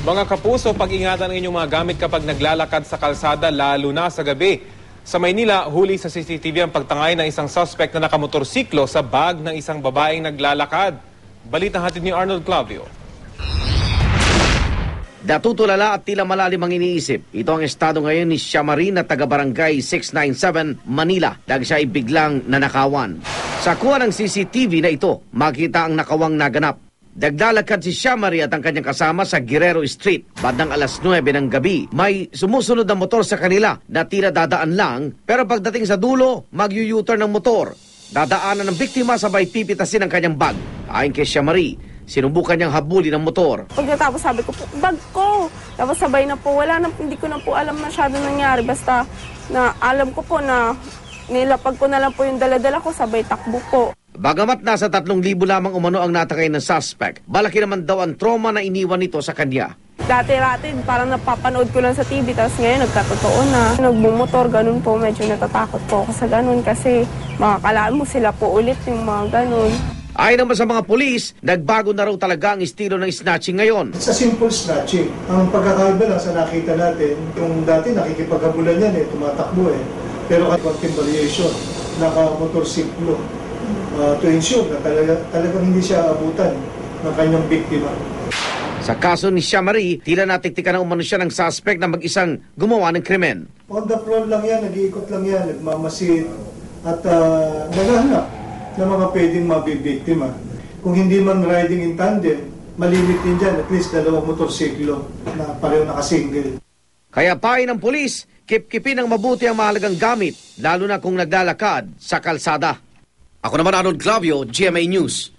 Mga kapuso, pag-ingatan ang inyong mga gamit kapag naglalakad sa kalsada, lalo na sa gabi. Sa Maynila, huli sa CCTV ang pagtangay ng isang suspect na nakamotorsiklo sa bag ng isang babaeng naglalakad. Balita hatid ni Arnold Clavio. Natutulala at tila malalim ang iniisip. Ito ang estado ngayon ni Siamari na taga-barangay 697, Manila, dahil siya ay biglang nanakawan. Sa kuha ng CCTV na ito, makita ang nakawang naganap. Naglalakad si Siamari at ang kanyang kasama sa Guerrero Street. Bandang alas 9 ng gabi, may sumusunod na motor sa kanila na tila dadaan lang, pero pagdating sa dulo, mag-u-turn ng motor. Dadaanan ng biktima sabay pipitasin ang kanyang bag. Ayon kay Siamari, sinubukan niyang habulin ang motor. Pagkatapos sabi ko, bag ko! Tapos sabay na po, hindi ko na po alam masyado nangyari. Basta na alam ko po na nilapag ko na lang po yung daladala ko, sabay takbo po. Bagamat nasa 3,000 lamang umano ang natakay ng suspect, malaki naman daw ang trauma na iniwan nito sa kanya. Dati-rati, parang napapanood ko lang sa TV, tapos ngayon nagkatotoo na. Nagmumotor, ganun po, medyo natatakot po ako sa ganun kasi makakalaan mo sila po ulit yung mga ganun. Ayon naman sa mga pulis, nagbago na raw talaga ang estilo ng snatching ngayon. It's a simple snatching. Ang pagkakaiba lang sa nakita natin, yung dati nakikipaghabulan yan tumatakbo Pero konting variation, naka-motorsiklo. To ensure na talagang hindi siya abutan ng kanyang biktima. Sa kaso ni Siamari, tila natiktikan na umano siya ng suspect na mag-isang gumawa ng krimen. On the floor lang yan, nag-iikot lang yan, nagmamasid at naghahanap ng mga pwedeng mabibiktima. Kung hindi man riding in tandem, malimit din dyan at least 2 motorsiklo na pareho nakasingle. Kaya payo ng pulis, kip-kipin ng mabuti ang mahalagang gamit, lalo na kung naglalakad sa kalsada. Ako naman Arnold Clavio, GMA News.